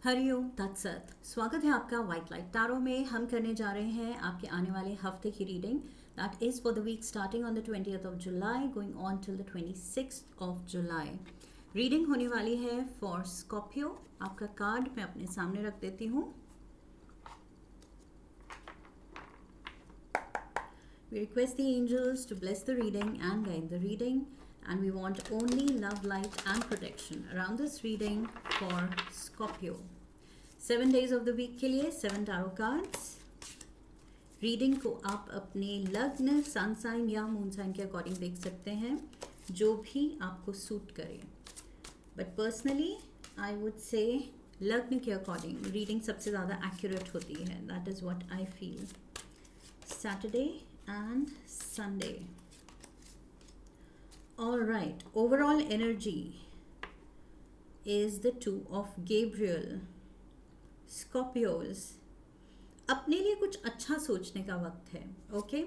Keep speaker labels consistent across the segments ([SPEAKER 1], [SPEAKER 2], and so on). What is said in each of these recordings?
[SPEAKER 1] हरिओम तत्सत। स्वागत है आपका वाइट लाइट टैरो में। हम करने जा रहे हैं आपके आने वाले हफ्ते की reading. That is for the week starting on the 20th of July going on till the 26th of July. Reading होने वाली है फॉर स्कॉर्पियो। आपका कार्ड मैं अपने सामने रख देती हूँ। We request the angels to bless the reading and guide the reading, and we want only love, light and protection around this reading for Scorpio. 7 days of the week के लिए 7 tarot cards. Reading को आप अपने लग्न, sun sign या moon sign के according देख सकते हैं, जो भी आपको सूट करे। But personally I would say लग्न के अकॉर्डिंग रीडिंग सबसे ज़्यादा एक्यूरेट होती है। That is what I feel. Saturday and Sunday. All right, overall energy is the two of Gabriel. Scorpios, अपने लिए कुछ अच्छा सोचने का वक्त है। Okay,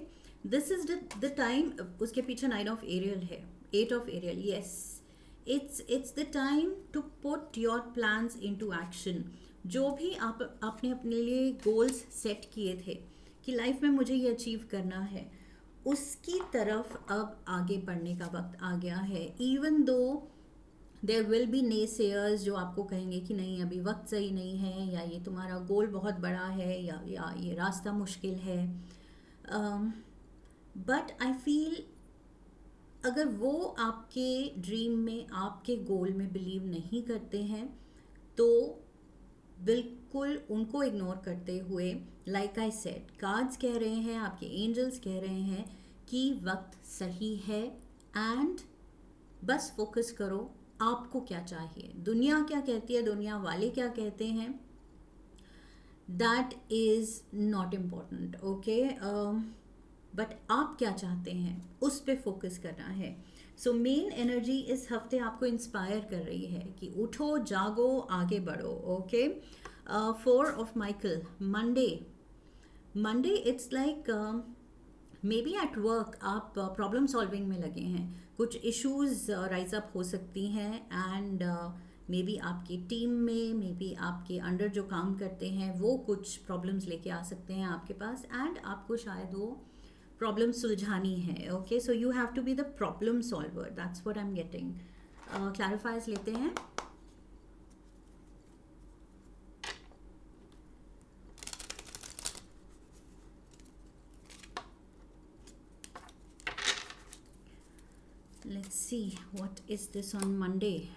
[SPEAKER 1] this is the time. उसके पीछे 9 ऑफ एरियल है, 8 of aerial. Yes, it's the time to put your plans into action. जो भी आपने अपने लिए गोल्स सेट किए थे कि लाइफ में मुझे ये अचीव करना है, उसकी तरफ अब आगे बढ़ने का वक्त आ गया है। Even though there will be naysayers जो आपको कहेंगे कि नहीं अभी वक्त सही नहीं है, या ये तुम्हारा गोल बहुत बड़ा है, या ये रास्ता मुश्किल है। बट आई फील अगर वो आपके ड्रीम में, आपके गोल में बिलीव नहीं करते हैं, तो बिल्कुल उनको इग्नोर करते हुए, लाइक आई सेड, कार्ड्स कह रहे हैं, आपके एंजल्स कह रहे हैं कि वक्त सही है। एंड बस फोकस करो, आपको क्या चाहिए, दुनिया क्या कहती है, दुनिया वाले क्या कहते हैं, that is not important. Okay, but आप क्या चाहते हैं उस पर फोकस करना है। सो मेन एनर्जी इस हफ्ते आपको इंस्पायर कर रही है कि उठो, जागो, आगे बढ़ो। Okay, 4 of Michael, Monday it's like may be at work आप प्रॉब्लम सॉल्विंग में लगे हैं। कुछ इश्यूज राइज अप हो सकती हैं, एंड मे बी आपकी टीम में, मे बी आपके अंडर जो काम करते हैं वो कुछ प्रॉब्लम्स लेके आ सकते हैं आपके पास, एंड आपको शायद वो प्रॉब्लम सुलझानी है। Okay, so you have to be the problem solver, that's what I am getting. Clarifiers लेते हैं। Let's see what is this on Monday.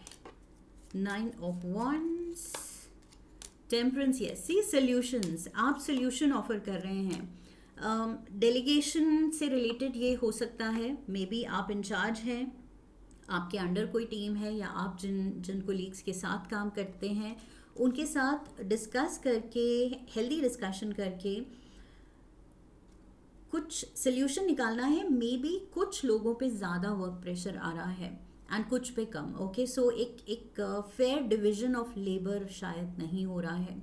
[SPEAKER 1] 9 of Wands, Temperance. Yes, see solutions. आप solution offer कर रहे हैं। Delegation से related ये हो सकता है। मे बी आप इंचार्ज हैं, आपके अंडर कोई टीम है, या आप जिन कोलीग्स के साथ काम करते हैं उनके साथ डिस्कस करके, हेल्दी डिस्कशन करके कुछ सोल्यूशन निकालना है। मे बी कुछ लोगों पे ज़्यादा वर्क प्रेशर आ रहा है एंड कुछ पे कम। ओके, सो एक फेयर डिवीजन ऑफ लेबर शायद नहीं हो रहा है।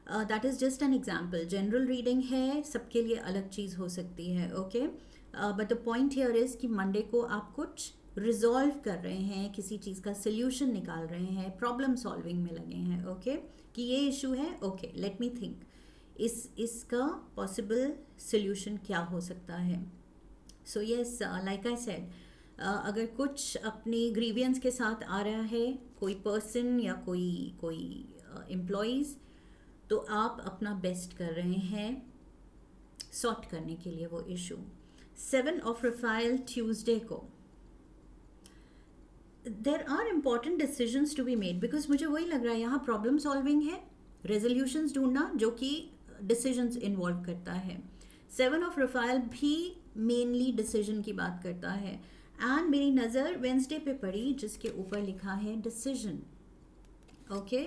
[SPEAKER 1] That is just an example. General reading है, सबके लिए अलग चीज़ हो सकती है। Okay, but the point here is कि मंडे को आप कुछ रिजॉल्व कर रहे हैं, किसी चीज़ का सोल्यूशन निकाल रहे हैं, प्रॉब्लम सॉल्विंग में लगे हैं। ओके, कि ये इशू है, ओके लेट मी थिंक इसका पॉसिबल सोल्यूशन क्या हो सकता है। So yes, like I said, अगर कुछ अपनी ग्रीवियंस के साथ आ रहा है कोई पर्सन या कोई एम्प्लॉयज़, तो आप अपना बेस्ट कर रहे हैं सॉर्ट करने के लिए वो इशू। 7 ऑफ रफाइल, ट्यूसडे को there are important decisions to be made, because मुझे वही लग रहा है यहाँ प्रॉब्लम सॉल्विंग है, रेजोल्यूशंस ढूंढना, जो कि डिसीजंस इन्वॉल्व करता है। 7 ऑफ रफाइल भी मेनली डिसीजन की बात करता है, एंड मेरी नज़र वेंसडे पे पड़ी जिसके ऊपर लिखा है डिसीजन। ओके,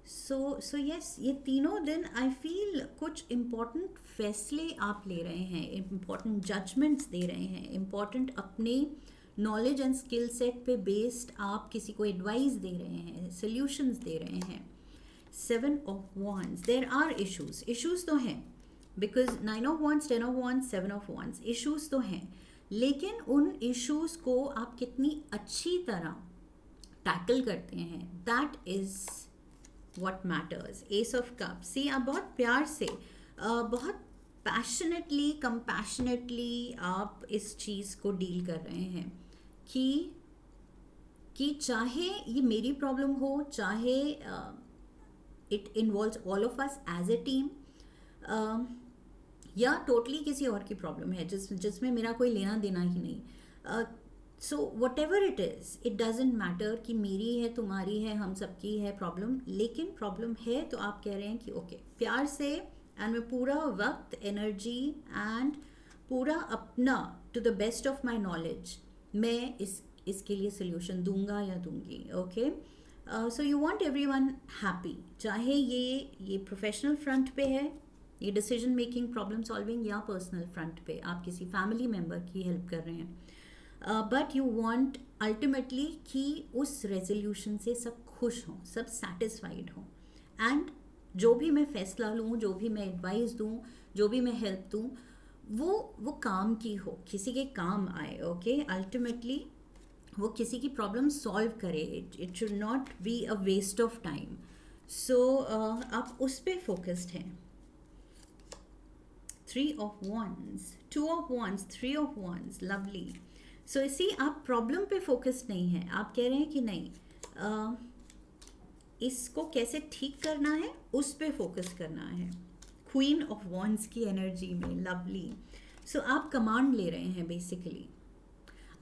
[SPEAKER 1] सो यस, ये तीनों दिन आई फील कुछ इम्पॉर्टेंट फैसले आप ले रहे हैं, इम्पॉर्टेंट जजमेंट्स दे रहे हैं, इम्पॉर्टेंट अपने नॉलेज एंड स्किल सेट पे बेस्ड आप किसी को एडवाइस दे रहे हैं, सॉल्यूशंस दे रहे हैं। 7 of wands, there are issues तो हैं, because 9 of wands, 10 of wands, 7 of wands, issues तो हैं, लेकिन उन इश्यूज को आप कितनी अच्छी तरह टैकल करते हैं, that is what matters. Ace of cups, see आप बहुत प्यार से, बहुत पैशनेटली, कंपैशनेटली आप इस चीज़ को डील कर रहे हैं कि चाहे ये मेरी प्रॉब्लम हो, चाहे it involves all of us as a team, या टोटली किसी और की प्रॉब्लम है जिसमें मेरा कोई लेना देना ही नहीं. So what ever it is, it doesn't matter कि मेरी है, तुम्हारी है, हम सबकी है प्रॉब्लम, लेकिन प्रॉब्लम है तो आप कह रहे हैं कि ओके प्यार से, एंड मैं पूरा वक्त, एनर्जी एंड पूरा अपना, to the best of my knowledge, मैं इसके लिए सोल्यूशन दूंगा या दूंगी. Okay, so you want everyone happy, चाहे ये प्रोफेशनल फ्रंट पे है, ये डिसीजन मेकिंग, प्रॉब्लम सॉल्विंग, या पर्सनल फ्रंट पे आप किसी फैमिली मेम्बर की हेल्प कर रहे हैं, बट यू वांट अल्टीमेटली कि उस रेजोल्यूशन से सब खुश हों, सब सेटिस्फाइड हों, एंड जो भी मैं फैसला लूँ, जो भी मैं एडवाइस दूँ, जो भी मैं हेल्प दूँ, वो काम की हो, किसी के काम आए. ओके, अल्टीमेटली वो किसी की प्रॉब्लम सॉल्व करे, it should not be a waste of time. So आप उस पर फोकस्ड हैं. 3 of Wands, 2 of Wands, 3 of Wands, lovely. So इसी आप प्रॉब्लम पे फोकस नहीं है, आप कह रहे हैं कि नहीं, इसको कैसे ठीक करना है उस पे फोकस करना है. क्वीन ऑफ वॉन्ड्स की एनर्जी में, लवली. सो आप कमांड ले रहे हैं बेसिकली.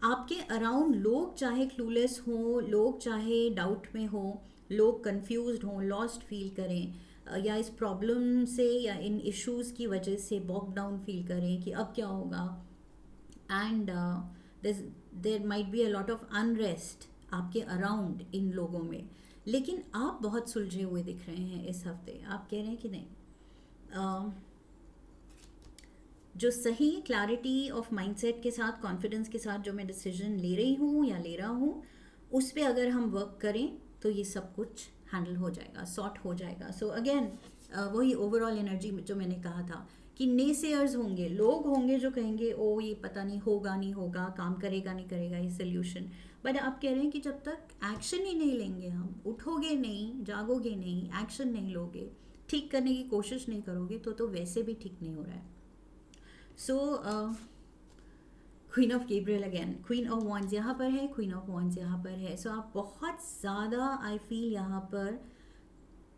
[SPEAKER 1] आपके अराउंड लोग चाहे क्लूलेस हों, लोग चाहे डाउट में हों, लोग कंफ्यूज्ड हों, लॉस्ट फील करें, या इस प्रॉब्लम से या इन इश्यूज़ की वजह से बॉक डाउन फील करें कि अब क्या होगा, and there might be a lot of unrest आपके अराउंड इन लोगों में, लेकिन आप बहुत सुलझे हुए दिख रहे हैं इस हफ्ते. आप कह रहे हैं कि नहीं, जो सही क्लैरिटी ऑफ माइंडसेट के साथ, कॉन्फिडेंस के साथ जो मैं डिसीजन ले रही हूँ या ले रहा हूँ, उस पर अगर हम वर्क करें तो ये सब कुछ हैंडल हो जाएगा, सॉर्ट हो जाएगा. सो अगेन वही ओवरऑल एनर्जी जो मैंने कहा था कि नेसेयर्स होंगे, लोग होंगे जो कहेंगे ओ ये पता नहीं होगा, नहीं होगा, काम करेगा नहीं करेगा ये सोल्यूशन, बट आप कह रहे हैं कि जब तक एक्शन ही नहीं लेंगे, हम उठोगे नहीं, जागोगे नहीं, एक्शन नहीं लोगे, ठीक करने की कोशिश नहीं करोगे, तो वैसे भी ठीक नहीं हो रहा है. सो queen of Gabriel again, queen of wands यहाँ पर है, क्वीन ऑफ वॉन्ड्स यहाँ पर है. सो आप बहुत ज़्यादा, आई फील यहाँ पर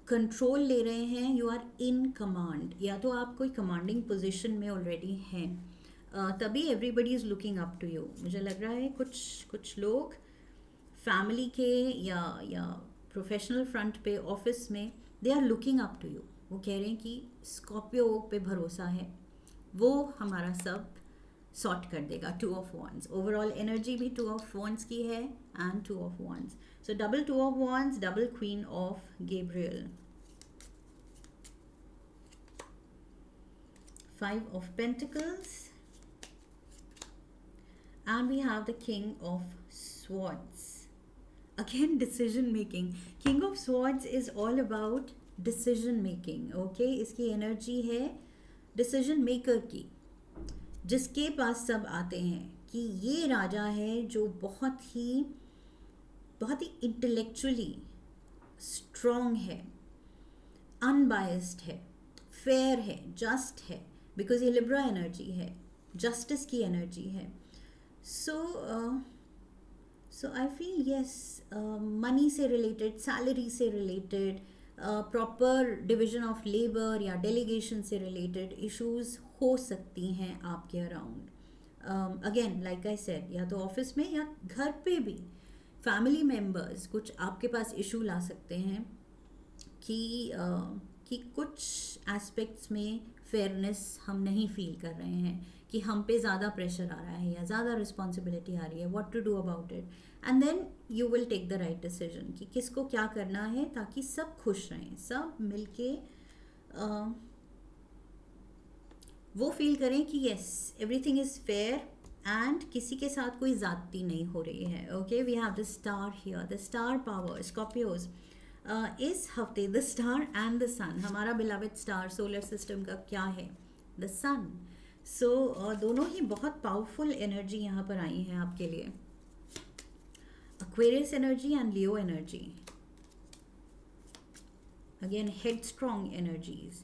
[SPEAKER 1] कंट्रोल ले रहे हैं, यू आर इन कमांड, या तो आप कोई कमांडिंग पोजीशन में ऑलरेडी हैं, तभी everybody is looking up to you. मुझे लग रहा है कुछ लोग फैमिली के या प्रोफेशनल फ्रंट पे, ऑफिस में, they are looking up to you. वो कह रहे हैं कि स्कॉर्पियो पे भरोसा है, वो हमारा सब सॉर्ट कर देगा. 2 of Wands, ओवरऑल एनर्जी भी 2 of Wands की है and 2 of Wands. So double 2 of Wands, double queen of Gabriel, 5 of Pentacles, and we have the King of Swords. Again decision making. King of Swords is all about decision making. Okay, इसकी energy है decision maker की, जिसके पास सब आते हैं, कि ये राजा है जो बहुत ही इंटेलेक्चुअली स्ट्रॉन्ग है, अनबायस्ड है, फेयर है, जस्ट है, बिकॉज ये लिब्रा एनर्जी है, जस्टिस की एनर्जी है. सो आई फील यस, मनी से रिलेटेड, सैलरी से related, proper division of labour या डेलीगेशन से रिलेटेड इश्यूज हो सकती हैं आपके around. Again like I said, या तो ऑफिस में या घर पे भी फैमिली मेम्बर्स कुछ आपके पास इशू ला सकते हैं कि कुछ एस्पेक्ट्स में फेयरनेस हम नहीं फील कर रहे हैं, कि हम पे ज़्यादा प्रेशर आ रहा है या ज़्यादा रिस्पॉन्सिबिलिटी आ रही है, what to do about it, and then you will take the right decision कि किसको क्या करना है ताकि सब खुश रहें, सब मिलके वो फील करें कि yes everything is fair and किसी के साथ कोई ज़्यादती नहीं हो रही है. Okay, we have the star here, the star power, Scorpios. इस हफ्ते the star and the sun, हमारा बिलवेड स्टार सोलर सिस्टम का क्या है, द सन. सो दोनों ही बहुत पावरफुल एनर्जी यहाँ पर आई हैं आपके लिए. Aquarius energy and Leo energy. Again, headstrong energies.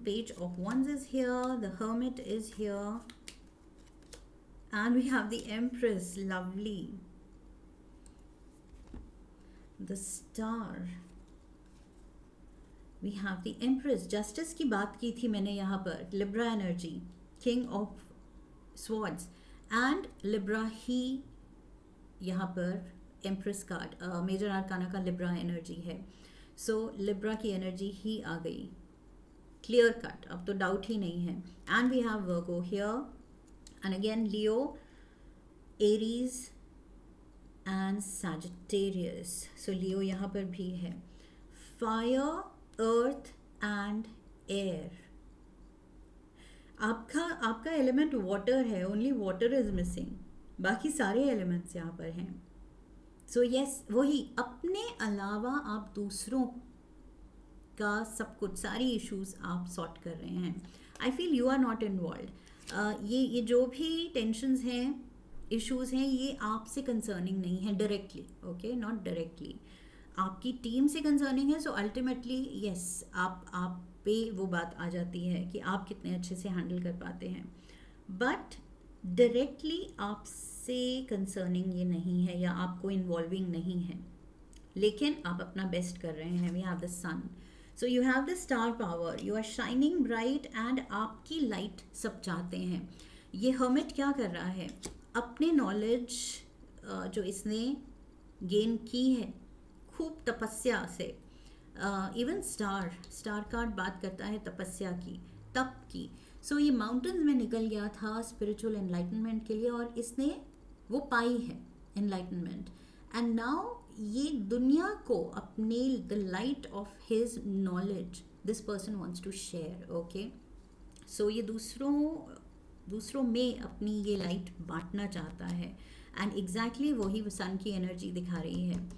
[SPEAKER 1] Page of Wands is here, the Hermit is here, and we have the Empress, lovely. The Star. We have the Empress. Justice की बात की थी मैंने यहाँ पर. Libra energy, King of Swords, and Libra ही यहाँ पर Empress card major आर्काना का Libra energy है. सो लिब्रा की एनर्जी ही आ गई, क्लियर कट, अब तो डाउट ही नहीं है. And we have Virgo here, and again Leo, Aries and Sagittarius. So Leo यहाँ पर भी है. Fire, earth and air. आपका एलिमेंट वाटर है, ओनली वाटर इज मिसिंग, बाकी सारे एलिमेंट्स यहाँ पर हैं. सो यस, वही अपने अलावा आप दूसरों का सब कुछ, सारी इश्यूज आप सॉर्ट कर रहे हैं. I feel you are not involve. ये जो भी टेंशन्स हैं, इश्यूज हैं, ये आपसे कंसर्निंग नहीं है डायरेक्टली. ओके, नॉट डायरेक्टली, आपकी टीम से कंसर्निंग है. सो अल्टीमेटली यस, आप पे वो बात आ जाती है कि आप कितने अच्छे से हैंडल कर पाते हैं, बट डायरेक्टली आपसे कंसर्निंग ये नहीं है या आपको इन्वॉल्विंग नहीं है, लेकिन आप अपना बेस्ट कर रहे हैं. We have the sun, so you have the star power, you are shining bright, and आपकी लाइट सब चाहते हैं. ये हर्मिट क्या कर रहा है, अपने नॉलेज जो इसने गेन की है खूब तपस्या से. इवन स्टार कार्ड बात करता है तपस्या की, तप की. सो ये माउंटेन्स में निकल गया था स्पिरिचुअल एनलाइटनमेंट के लिए, और इसने वो पाई है एनलाइटनमेंट. एंड नाउ ये दुनिया को अपने the light of his knowledge this person wants to share. Okay, so ये दूसरों में अपनी ये लाइट बांटना चाहता है. एंड एग्जैक्टली वही सन की एनर्जी दिखा रही है.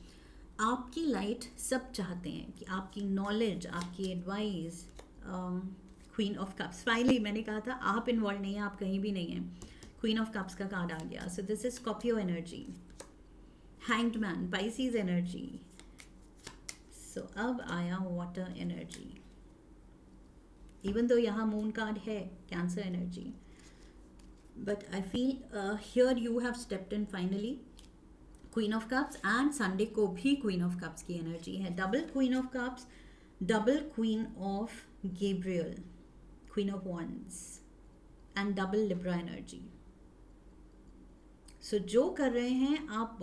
[SPEAKER 1] आपकी लाइट सब चाहते हैं कि आपकी नॉलेज, आपकी advice. Queen of cups, finally मैंने कहा था आप इन्वॉल्व नहीं हैं, आप कहीं भी नहीं हैं. क्वीन ऑफ कप्स का कार्ड आ गया. So this is Scorpio energy. Hanged man, Pisces energy. So अब आया वाटर एनर्जी. इवन तो यहाँ मून कार्ड है, Cancer energy, but I feel here you have stepped in finally. Queen of cups, and Sunday को भी queen of cups की energy है. Double queen of cups, double queen of Gabriel, queen of wands, and double Libra energy. सो जो कर रहे हैं आप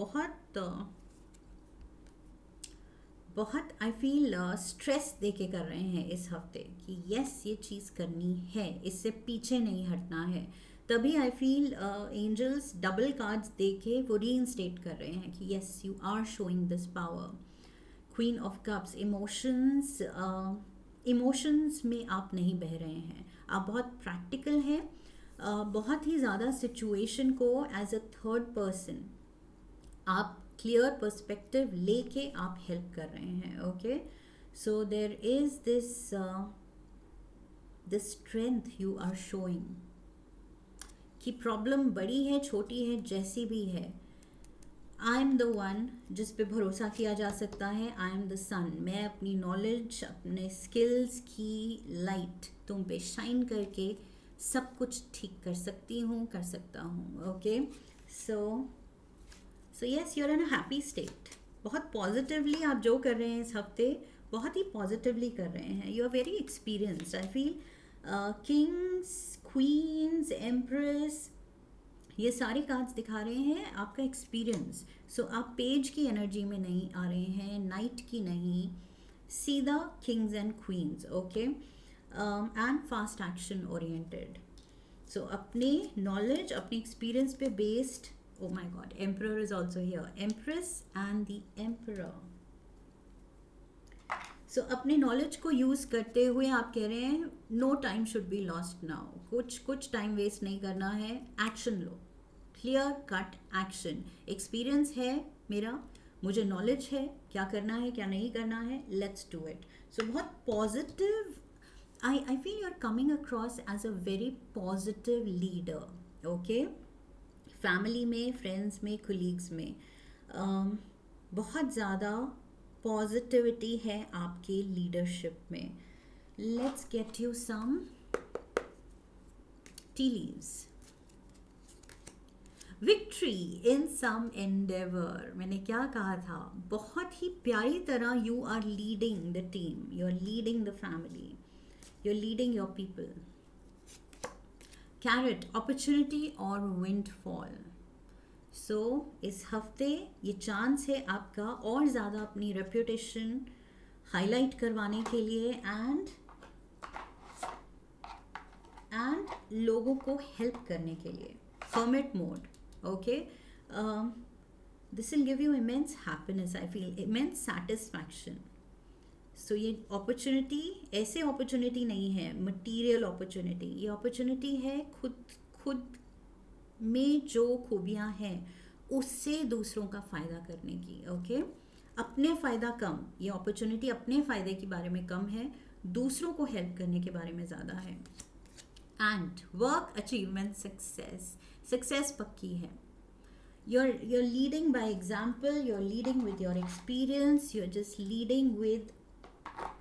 [SPEAKER 1] बहुत आई फील स्ट्रेस दे के कर रहे हैं इस हफ्ते कि यस ये चीज़ करनी है, इससे पीछे नहीं हटना है. तभी I feel angels double cards दे के वो रीइंस्टेट कर रहे हैं कि yes you are showing this power. Queen of cups, emotions में आप नहीं बह रहे हैं, आप बहुत प्रैक्टिकल हैं. बहुत ही ज़्यादा सिचुएशन को एज अ थर्ड पर्सन आप क्लियर पर्सपेक्टिव लेके आप हेल्प कर रहे हैं. Okay, so there is this strength you are showing कि प्रॉब्लम बड़ी है, छोटी है, जैसी भी है, आई एम द वन जिस पे भरोसा किया जा सकता है. आई एम द सन, मैं अपनी नॉलेज, अपने स्किल्स की लाइट तुम पे शाइन करके सब कुछ ठीक कर सकती हूँ, कर सकता हूँ. Okay, so yes, you are in a happy state. बहुत पॉजिटिवली आप जो कर रहे हैं इस हफ्ते, बहुत ही पॉजिटिवली कर रहे हैं. You are very experienced. I feel kings, queens, empress, ये सारे कार्ड्स दिखा रहे हैं आपका एक्सपीरियंस. सो आप पेज की एनर्जी में नहीं आ रहे हैं, नाइट की नहीं, सीधा kings and queens. Okay, and fast action oriented. So अपने नॉलेज, अपने एक्सपीरियंस पे based. Oh my God, emperor is also here, empress and the emperor. So अपने नॉलेज को यूज़ करते हुए आप कह रहे हैं no time should be lost now. कुछ टाइम वेस्ट नहीं करना है, एक्शन लो, क्लियर कट एक्शन. एक्सपीरियंस है मेरा, मुझे नॉलेज है क्या करना है क्या नहीं करना है, लेट्स डू इट. सो बहुत positive, I feel you are coming across as a very positive leader. Okay, family में, फ्रेंड्स में, कोलीग्स में बहुत ज़्यादा पॉजिटिविटी है आपके लीडरशिप में. Let's get you some tea leaves. Victory in some endeavour. मैंने क्या कहा था, बहुत ही प्यारी तरह you are leading the team, you are leading the family, you are leading your people. Carrot, opportunity और विंडफॉल. सो इस हफ्ते ये चांस है आपका और ज़्यादा अपनी रेप्यूटेशन हाईलाइट करवाने के लिए एंड लोगों को हेल्प करने के लिए. hermit mode, okay. This will give you immense happiness, I feel, immense satisfaction. So ये अपॉर्चुनिटी ऐसे अपॉर्चुनिटी नहीं है मटेरियल अपॉर्चुनिटी, ये अपॉर्चुनिटी है खुद में जो खूबियाँ हैं उससे दूसरों का फ़ायदा करने की. ओके, अपने फ़ायदा कम, ये अपॉर्चुनिटी अपने फ़ायदे के बारे में कम है, दूसरों को हेल्प करने के बारे में ज़्यादा है. एंड वर्क अचीवमेंट, सक्सेस पक्की है. you're leading by example, you're leading with your experience, you're just leading with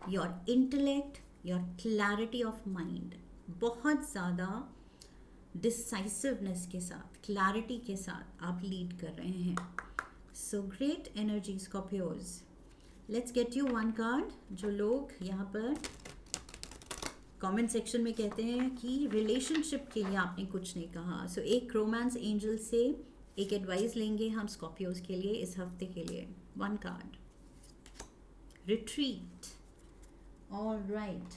[SPEAKER 1] your intellect, your clarity of mind. बहुत ज़्यादा डिसाइसिवनेस के साथ, क्लैरिटी के साथ आप लीड कर रहे हैं. So great energy Scorpios. Let's get you one card. जो लोग यहाँ पर कमेंट सेक्शन में कहते हैं कि रिलेशनशिप के लिए आपने कुछ नहीं कहा, सो एक रोमांस एंजल से एक एडवाइस लेंगे हम स्कॉर्पियोज के लिए इस हफ्ते के लिए. One card, retreat. All right,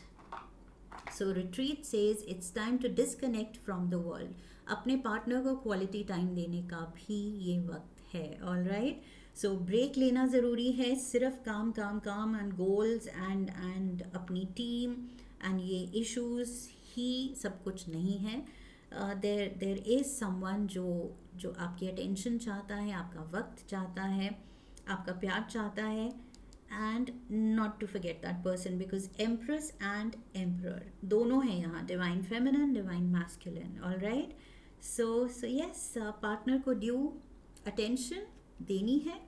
[SPEAKER 1] so retreat says it's time to disconnect from the world. अपने पार्टनर को क्वालिटी टाइम देने का भी ये वक्त है. ऑल राइट, सो ब्रेक लेना ज़रूरी है. सिर्फ काम काम काम एंड गोल्स एंड अपनी टीम एंड ये इश्यूज ही सब कुछ नहीं है. देर इज़ समवन जो आपकी अटेंशन चाहता है, आपका वक्त चाहता है, आपका प्यार चाहता है. And not to forget that person, because empress and emperor दोनों हैं यहाँ, divine feminine, divine masculine. All right, so yes, partner को ड्यू अटेंशन देनी है.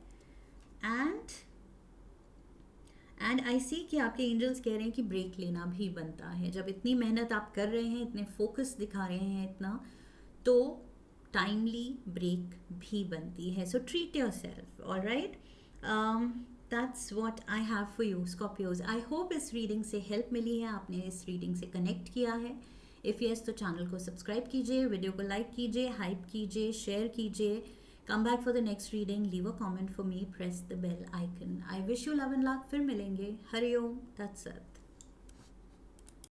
[SPEAKER 1] एंड आई सी कि आपके एंजल्स कह रहे हैं कि ब्रेक लेना भी बनता है. जब इतनी मेहनत आप कर रहे हैं, इतने फोकस दिखा रहे हैं इतना, तो टाइमली ब्रेक भी बनती है. So treat your self. All right, that's what I have for you Scorpios. I hope इस रीडिंग से हेल्प मिली है, आपने इस रीडिंग से कनेक्ट किया है. इफ़ यस तो चैनल को सब्सक्राइब कीजिए, वीडियो को लाइक कीजिए, हाइप कीजिए, शेयर कीजिए. Come back for the next reading. Leave a comment for me. Press the bell icon. I wish you love and luck. फिर मिलेंगे. हरि ओम. That's it.